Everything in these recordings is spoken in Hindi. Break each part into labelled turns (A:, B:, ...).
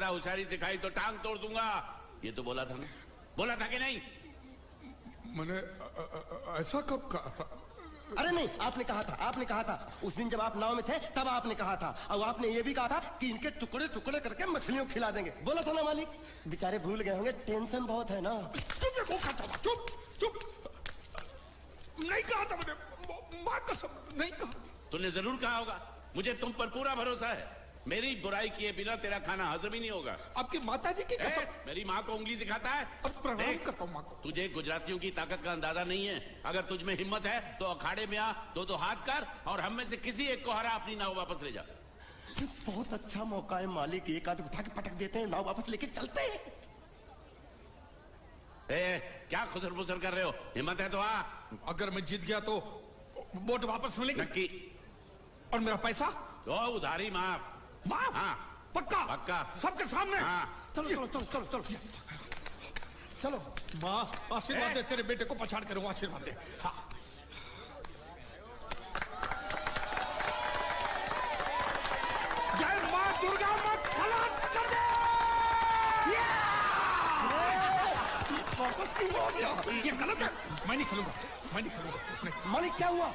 A: होशियारी दिखाई तो टांग तोड़ दूंगा। ये तो बोला था ना, बोला था कि नहीं?
B: मैंने ऐसा कब कहा था?
C: अरे नहीं, आपने कहा था उस दिन जब आप नाव में थे तब आपने कहा था। और आपने ये भी कहा था कि इनके टुकड़े टुकड़े करके मछलियों को खिला देंगे। बोला था ना मालिक? बेचारे भूल गए होंगे, टेंशन बहुत है ना।
B: चुप चुप, नहीं कहा था मैंने, मां कसम नहीं कहा।
A: तूने जरूर कहा होगा, मुझे तुम पर पूरा भरोसा है। मेरी बुराई किए बिना तेरा खाना हजम ही नहीं होगा।
B: आपकी माता जी की कसम।
A: मेरी माँ को उंगली दिखाता है।
B: अब प्रणाम करता हूँ माँ को।
A: तुझे गुजरातियों की ताकत का अंदाजा नहीं है। अगर तुझ में हिम्मत है तो अखाड़े में आ, दो हाथ कर और हम में से किसी एक को हरा अपनी नाव वापस ले जा।
C: बहुत अच्छा मौका है मालिक, एक आध उठा के पटक देते हैं, नाव वापस लेके चलते हैं।
A: क्या खुसर फुसर कर रहे हो? हिम्मत है तो आ।
B: अगर मैं जीत गया तो बोट वापस मिलेगी?
A: नक्की।
B: और मेरा पैसा?
A: तो उधारी माफ।
B: माफ?
A: हाँ
B: पक्का?
A: पक्का,
B: सबके सामने?
A: हाँ।
C: चलो चलो चलो चलो चलो चलो।
B: माँ आशीर्वाद दे, तेरे बेटे को पछाड़ कर आशीर्वाद दे। हाँ। जय माँ दुर्गा, मत खलास कर दे।
C: वापस क्यों हो गया?
B: ये गलत है, मैं नहीं खेलूंगा।
C: मालिक क्या हुआ?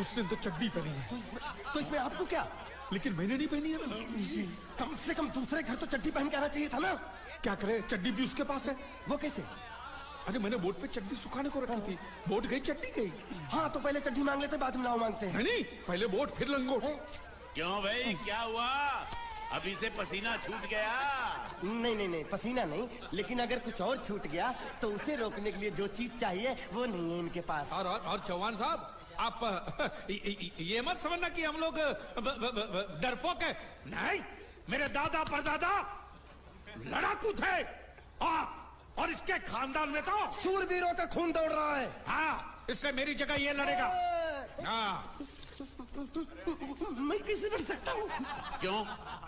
B: उसने तो चड्डी पहनी है।
C: तो इसमें आपको क्या?
B: लेकिन मैंने नहीं पहनी है ना।
C: कम से कम दूसरे घर तो चड्डी पहन के आना चाहिए था ना।
B: क्या करे, चड्डी भी उसके पास है।
C: वो कैसे?
B: अरे मैंने बोट पे चड्डी सुखाने को रखी थी, बोट गई चड्डी गई।
C: हाँ तो पहले चड्डी मांग लेते, बाद में नाव मांगते हैं।
B: नहीं, पहले बोट फिर लंगोट।
A: क्यों भाई, क्या हुआ? अभी से पसीना छूट गया?
C: नहीं, पसीना नहीं, लेकिन अगर कुछ और छूट गया तो उसे रोकने के लिए जो चीज चाहिए वो नहीं है इनके पास।
B: और चौहान साहब, आप ये मत समझना कि हम लोग डरपोक है। नहीं, मेरे दादा परदादा लड़ाकू थे और इसके खानदान में तो
C: शूरवीरों का खून दौड़ रहा है।
B: हाँ, इसलिए मेरी जगह ये लड़ेगा। हाँ।
C: मैं कैसे लड़ सकता हूँ?
A: क्यों,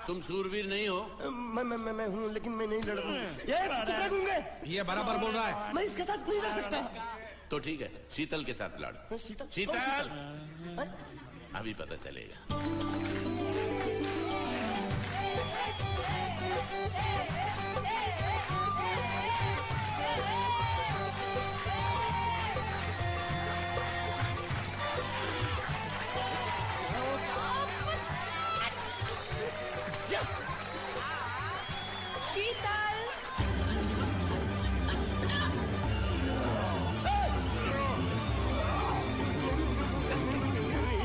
A: तुम शूरवीर नहीं हो?
C: मैं हूँ, लेकिन मैं नहीं लड़ूंगा।
B: ये बराबर बोल रहा है।
C: मैं इसके साथ नहीं लड़ सकता।
A: तो ठीक है, शीतल के साथ लड़। शीतल, अभी पता चलेगा।
D: शीतल,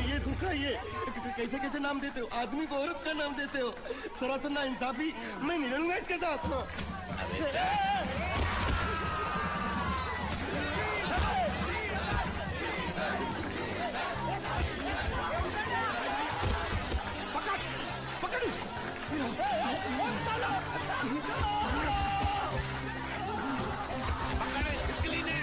C: ये धोखा, ये कैसे कैसे नाम देते हो? आदमी को औरत का नाम देते हो, थोड़ा सा ना इंसाफी। मैं नहीं लड़ूंगा इसके साथ।
B: पकड़ उसको।
A: पकड़े छिपकली ने।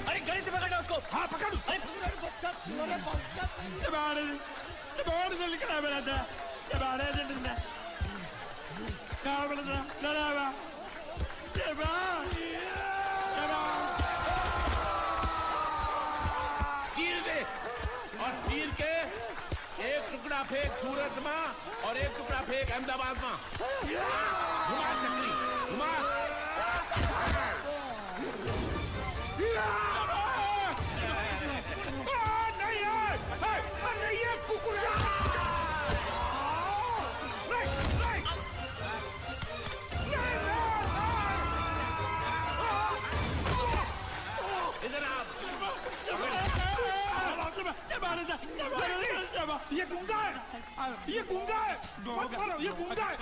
C: अरे गले से पकड़ना उसको।
B: हाँ, पकड़ उसको।
A: चीर दे, और चीर के एक टुकड़ा फेंक सूरत माँ और एक टुकड़ा फेंक अहमदाबाद माँ। घुमा चक्री, घुमा।
B: नहीं है कुकुर।
A: इधर आप।
B: ये गुंगा है, ये गुंगा है। मत मारो, ये गुंगा है।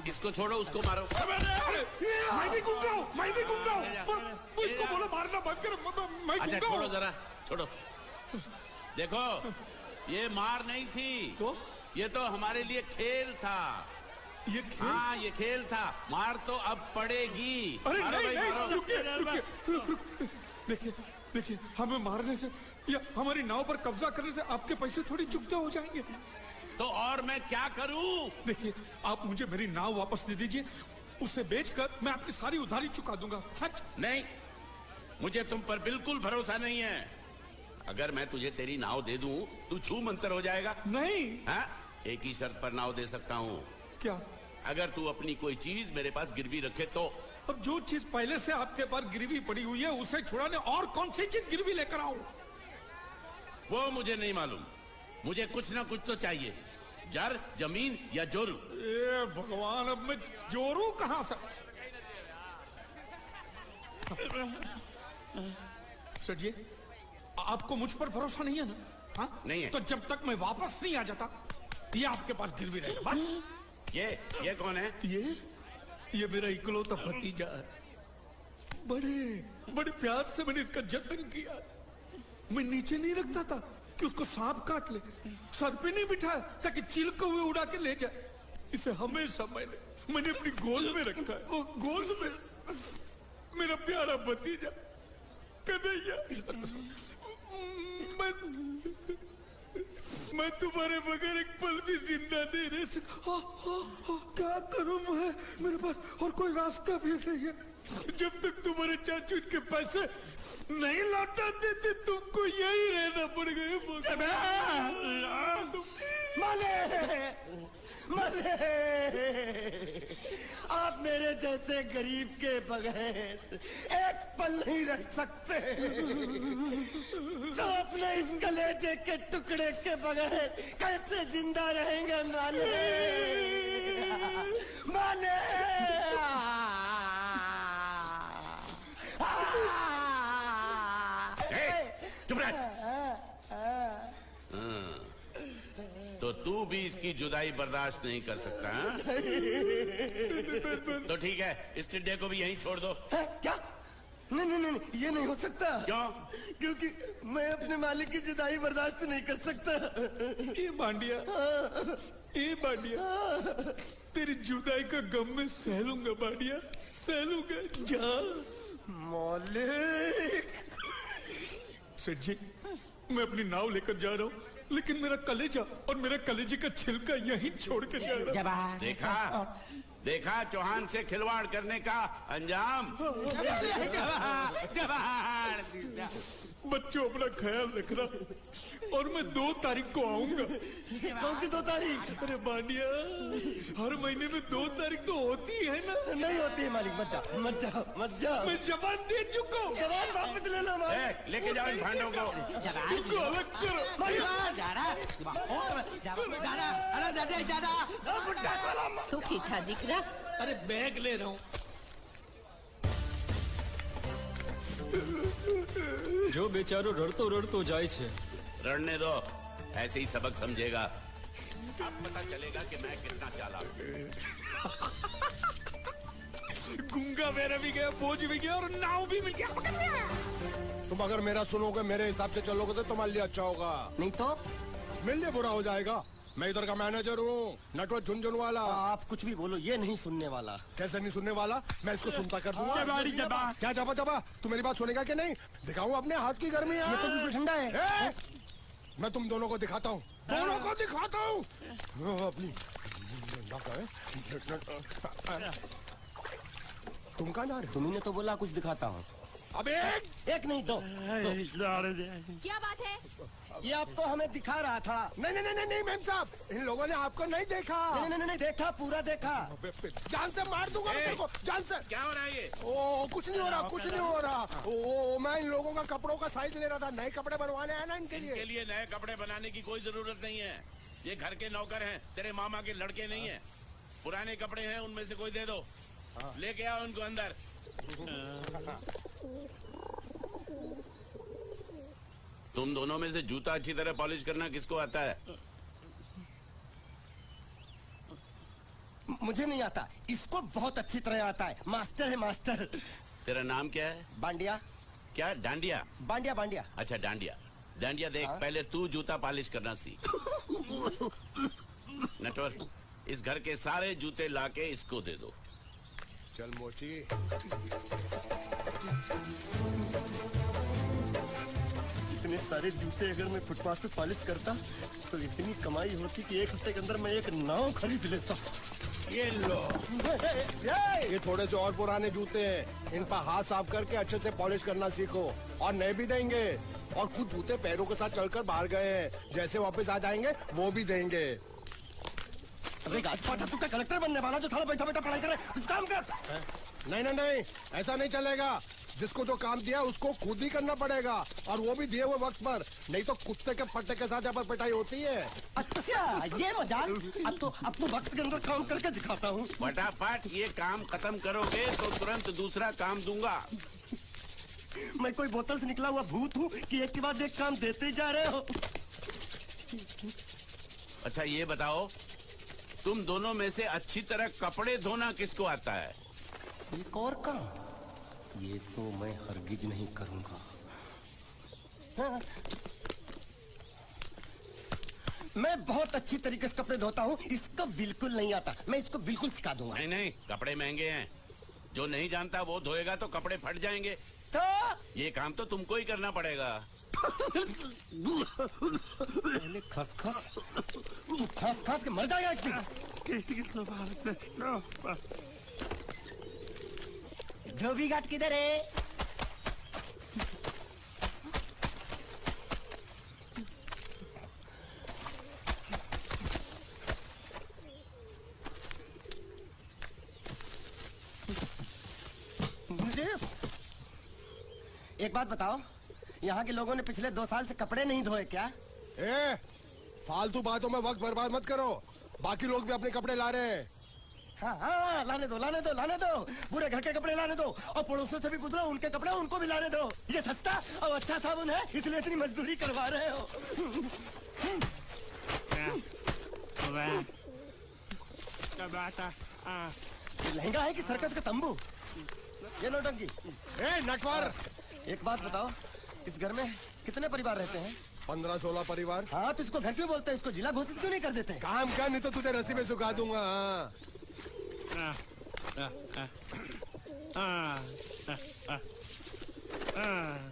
A: इसको छोड़ो, उसको मारो।
B: मैं भी गुंगा हूँ, मैं भी गुंगा हूँ। इसको बोलो मारना बंद करो, मैं
A: अच्छा
B: गुंगा
A: छोड़ो,
B: हूँ।
A: जरा छोड़ो। देखो, ये मार नहीं थी,
B: तो
A: ये तो हमारे लिए खेल था।
B: ये खेल?
A: हाँ, ये खेल था। मार तो अब पड़ेगी।
B: अरे
A: मारो
B: नहीं,
A: भाई, मारो।
B: रुकिए। देखिए, हमें मारने से या हमारी नाव पर कब्जा करने से आपके पैसे थोड़ी चुकते हो जाएंगे।
A: तो और मैं क्या करूं?
B: देखिए, आप मुझे मेरी नाव वापस दे दीजिए, उसे बेचकर मैं आपकी सारी उधारी चुका दूंगा। सच?
A: नहीं, मुझे तुम पर बिल्कुल भरोसा नहीं है। अगर मैं तुझे तेरी नाव दे दूं, तू छू मंतर हो जाएगा।
B: नहीं।
A: हाँ? एक ही शर्त पर नाव दे सकता हूँ।
B: क्या?
A: अगर तू अपनी कोई चीज मेरे पास गिरवी रखे तो।
B: अब जो चीज पहले से आपके पास गिरवी पड़ी हुई है उसे छुड़ाने और कौन सी चीज गिरवी लेकर आऊं?
A: वो मुझे नहीं मालूम। मुझे कुछ ना कुछ तो चाहिए। जर, जमीन या जोरू।
B: ए भगवान, अब मैं जोरू कहां से? सर जी, आपको मुझ पर भरोसा नहीं है ना? हाँ?
A: नहीं है।
B: तो जब तक मैं वापस नहीं आ जाता ये आपके पास गिरवी रहेगा बस।
A: ये कौन है?
B: ये मेरा इकलौता भतीजा है। बड़े प्यार से मैंने इसका जतन किया। मैं नीचे नहीं रखता था कि उसको सांप काट ले, सर पे नहीं बिठाया ताकि चील को हुए उड़ा के ले जाए। इसे हमेशा मैंने अपनी गोद में रखा है। गोद में मेरा प्यारा भतीजा कन्हैया। मैं तुम्हारे बगैर एक पल भी जिंदा नहीं रह सकता। क्या करूं मैं? मेरे पास और कोई रास्ता भी नहीं है। जब तक तुम्हारे चाचू इनके पैसे नहीं लौटा देते तुमको यही रहना पड़ेगा।
C: माले, आप मेरे जैसे गरीब के बगैर एक पल नहीं रह सकते। तो अपने इस कलेजे के टुकड़े के बगैर कैसे जिंदा रहेंगे माले? माले,
A: चुप रह। तो तू भी इसकी जुदाई बर्दाश्त नहीं कर सकता हाँ? तो ठीक है, इस टिड्डे को भी यहीं छोड़ दो।
C: क्या? नहीं, ये नहीं हो सकता।
A: क्यों?
C: क्योंकि मैं अपने मालिक की जुदाई बर्दाश्त नहीं कर सकता।
B: ये बांडिया, तेरी जुदाई का गम में सह लूंगा बांडिया, सह लूंगा। जा
C: मालिक।
B: सेठ जी, मैं अपनी नाव लेकर जा रहा हूँ, लेकिन मेरा कलेजा और मेरे कलेजे का छिलका यहीं छोड़ के जा रहा हूँ।
A: देखा चौहान से खिलवाड़ करने का अंजाम।
B: बच्चों, अपना ख्याल रखना और मैं 2 तारीख को आऊंगा।
C: कौन सी 2 तारीख?
B: अरे बांडिया, हर महीने में 2 तारीख तो होती है ना?
C: नहीं होती है मालिक। मत जाओ।
B: मैं जबान दे चुका हूँ।
C: जवाब वापस ले लो मालिक।
A: लेके जाओ इन भांडों को।
B: इनको अलग करो।
D: सुखी था दिखरा।
B: अरे बैग ले रहा हूँ।
E: जो बेचारो रड़तो जाए छे।
A: लड़ने दो, ऐसे ही सबक समझेगा। अब पता चलेगा कि मैं कितना चालाक हूँ।
B: गुंगा मेरा भी गया, बोझ भी गया और नाव भी मिल गया।
F: तुम अगर मेरा सुनोगे, मेरे हिसाब से चलोगे तो तुम्हारे लिए अच्छा होगा।
C: नहीं तो
F: मेरे लिए बुरा हो जाएगा। मैं इधर का मैनेजर हूँ, नटवर झुनझुन वाला।
C: आप कुछ भी बोलो, ये नहीं सुनने वाला।
F: कैसे नहीं सुनने वाला? मैं इसको सुनता कर दूंगा। क्या जबा? तू मेरी बात सुनेगा कि नहीं? दिखाऊं अपने हाथ की गर्मी?
C: ये तो बिल्कुल ठंडा है।
F: मैं तुम दोनों को दिखाता हूँ, अपनी। तुम कहाँ जा रहे हो?
C: तुम्ही ने तो बोला कुछ दिखाता हूँ।
F: अब
C: एक नहीं, 2।
D: क्या बात है?
C: ये आपको हमें दिखा रहा था।
F: नहीं मैम साहब, इन लोगों ने आपको नहीं देखा।
C: नहीं, देखा, पूरा देखा।
F: जान से मार दूंगा मैं तेरे को, जान से।
A: क्या हो रहा है ये?
F: ओ कुछ नहीं हो रहा। ओ मैं इन लोगों का कपड़ों का साइज ले रहा था। नए कपड़े बनवाने हैं ना इनके लिए।
A: नए कपड़े बनाने की कोई जरूरत नहीं है। ये घर के नौकर हैं, तेरे मामा के लड़के नहीं है। पुराने कपड़े हैं, उनमें से कोई दे दो। लेके आओ उनको अंदर। तुम दोनों में से जूता अच्छी तरह पॉलिश करना किसको आता है?
C: मुझे नहीं आता, इसको बहुत अच्छी तरह आता है। मास्टर है, मास्टर।
A: तेरा नाम क्या है?
C: बांडिया।
A: क्या? डांडिया?
C: बांडिया।
A: अच्छा डांडिया देख। पहले तू जूता पॉलिश करना सीख। नटवर, इस घर के सारे जूते लाके इसको दे दो।
F: चल मोची।
C: इतने सारे जूते अगर मैं फुटपाथ पे पॉलिश करता तो इतनी कमाई होती कि 1 हफ्ते के अंदर मैं एक नाव खरीद लेता।
A: ये लो।
F: ये थोड़े से और पुराने जूते हैं, इन पर हाथ साफ करके अच्छे से पॉलिश करना सीखो। और नए भी देंगे, और कुछ जूते पैरों के साथ चलकर बाहर गए हैं, जैसे वापस आ जाएंगे वो भी देंगे।
C: अरे गाजपाटा, तू क्या कलेक्टर बनने वाला जो साला बैठा बैठा पढ़ाई करे? कुछ काम कर।
F: नहीं नहीं नहीं, ऐसा नहीं चलेगा। जिसको जो काम दिया उसको खुद ही करना पड़ेगा, और वो भी दिए हुए वक्त पर, नहीं तो कुत्ते के पट्टे के साथ यहाँ पर पिटाई होती है।
C: अच्छा, ये मजाक। अब तो वक्त के अंदर काम करके दिखाता हूँ।
A: फटाफट ये काम खत्म करोगे तो तुरंत दूसरा काम दूंगा।
C: मैं कोई बोतल से निकला हुआ भूत हूँ कि एक के बाद एक काम देते जा रहे हो?
A: अच्छा ये बताओ, तुम दोनों में से अच्छी तरह कपड़े धोना किसको आता है?
C: एक और काम? ये तो मैं हरगिज नहीं करूंगा। हाँ। मैं बहुत अच्छी तरीके से कपड़े धोता हूँ, इसको बिल्कुल नहीं आता। मैं इसको बिल्कुल सिखा दूंगा।
A: नहीं नहीं, कपड़े महंगे हैं, जो नहीं जानता वो धोएगा तो कपड़े फट जाएंगे।
C: तो
A: ये काम तो तुमको ही करना पड़ेगा।
C: खसखस, तू खस खस के मर जाएगा एक दिन। धोबी घाट किधर है? एक बात बताओ, यहाँ के लोगों ने पिछले 2 साल से कपड़े नहीं धोए क्या?
F: फालतू बातों में वक्त बर्बाद मत करो। बाकी लोग भी अपने कपड़े ला रहे हैं।
C: हाँ, लाने दो, लाने दो, लाने दो। पूरे घर के कपड़े लाने दो, और पड़ोसियों से भी पूछ लो, उनके कपड़े उनको भी लाने दो। ये सस्ता और अच्छा साबुन है, इसलिए इतनी मजदूरी करवा रहे हो। लहंगा है कि सर्कस का तंबू? ये नौटंकी।
F: नटवर,
C: एक बात बताओ, इस घर में कितने परिवार रहते हैं?
F: 15-16 परिवार।
C: हाँ, तो इसको घर क्यों बोलते हैं? इसको जिला घोषित क्यों नहीं कर देते?
F: काम कर, नहीं तो तुझे रस्सी में सुखा दूंगा।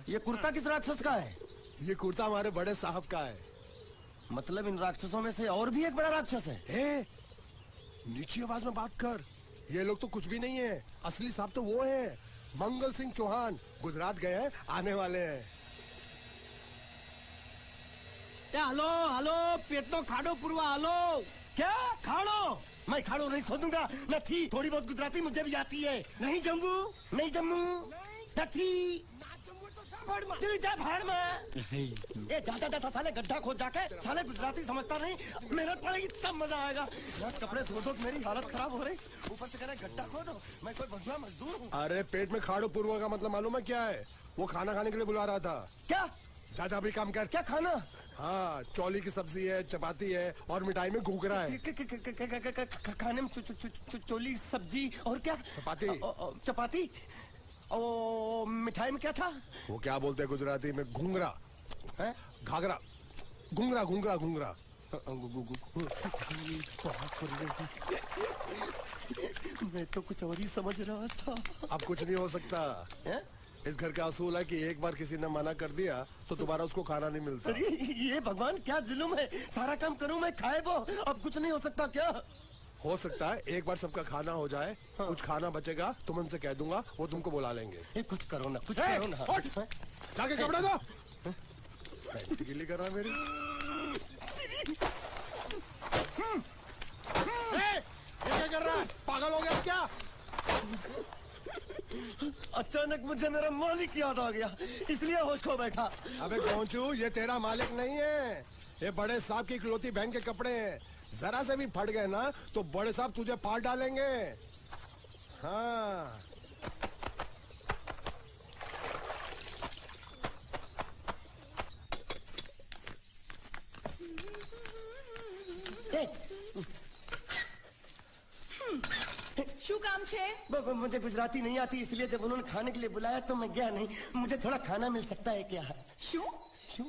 C: ये कुर्ता किस राक्षस का है?
F: ये कुर्ता हमारे बड़े साहब का है।
C: मतलब इन राक्षसों में से और भी एक बड़ा राक्षस है?
F: नीची आवाज में बात कर। ये लोग तो कुछ भी नहीं है, असली साहब तो वो है, मंगल सिंह चौहान। गुजरात गए हैं, आने वाले हैं।
C: हेलो हेलो, पेटनो खाड़ो पुरवा। हेलो, क्या खाड़ो? मैं खाड़ो नहीं खोदूंगा। न थी, थोड़ी बहुत गुजराती मुझे भी आती है। नहीं जम्मू, नहीं जम्मू, न थी। जा भाड़ में। ये जाता जाता साले गड्ढा खोद जाके, साले गुजराती समझता नहीं। मेहनत पड़ेगी तब मजा आएगा। कपड़े धो धो मेरी हालत खराब हो रही, ऊपर से कह रहे गड्ढा खोदो। मैं कोई बंधुआ मजदूर हूँ?
F: अरे पेट में खाड़ो पूर्वा का मतलब मालूम है क्या है? वो खाना खाने के लिए बुला रहा था।
C: क्या?
F: जा भी काम कर।
C: क्या खाना?
F: हाँ, चौली की सब्जी है, चपाती है, और मिठाई में घूघरा है।
C: खाने में चोली सब्जी और क्या?
F: चपाती।
C: चपाती और मिठाई में क्या था?
F: वो क्या बोलते हैं गुजराती में? घूंघरा है, घाघरा, घूंघरा घूंघरा घूंघरा।
C: मैं तो कुछ और ही समझ रहा था।
F: अब कुछ नहीं हो सकता है? इस घर का असूल है कि एक बार किसी ने मना कर दिया तो दोबारा उसको खाना नहीं मिलता।
C: अरे ये भगवान क्या जुल्म है? सारा काम करूं मैं, खाए वो। अब कुछ नहीं हो सकता क्या?
F: हो सकता है एक बार सबका खाना हो जाए। हाँ। कुछ खाना बचेगा तो मैं उनसे कह दूंगा, वो तुमको बुला लेंगे।
C: कुछ करो ना, कुछ करो ना।
F: जाके कपड़े दो। पैंट गीली कर रहा है मेरी। ये क्या कर रहा है? पागल हो गया क्या?
C: अचानक मुझे मेरा मालिक याद आ गया, इसलिए होश खो बैठा।
F: अबे गोंचू, ये तेरा मालिक नहीं है, ये बड़े साहब की इकलौती बहन के कपड़े हैं। जरा से भी फट गए ना तो बड़े साहब तुझे पार डालेंगे। हाँ।
D: શું કામ છે?
C: मुझे गुजराती नहीं आती, इसलिए जब उन्होंने खाने के लिए बुलाया तो मैं गया नहीं। मुझे थोड़ा खाना मिल सकता है क्या?
D: શું?
C: शू?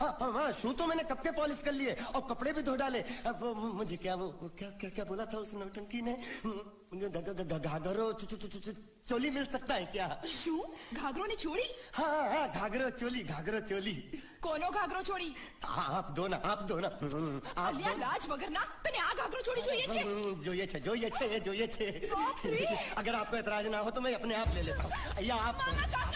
C: हाँ, शू तो मैंने कब के पॉलिश कर लिए और कपड़े भी धो डाले। अब मुझे क्या वो क्या क्या क्या बोला था उस नौटंकी ने? घाघरो चोली मिल सकता है क्या?
D: શું? ઘાઘરો ને ચોળી?
C: हाँ, घाघरो चोली, घाघरो चोली।
D: કોનો ઘાઘરો છોડી
C: आप दो ना आप दो ना आप
D: અલ્યા લાજ વગરના તને આ ઘાઘરો છોડી જોઈએ છે
C: જોઈએ છે જોઈએ છે જોઈએ છે
D: બાપ રે!
C: अगर आपको एतराज ना हो तो मैं अपने आप ले लेता हूँ या आप
D: મામા કહો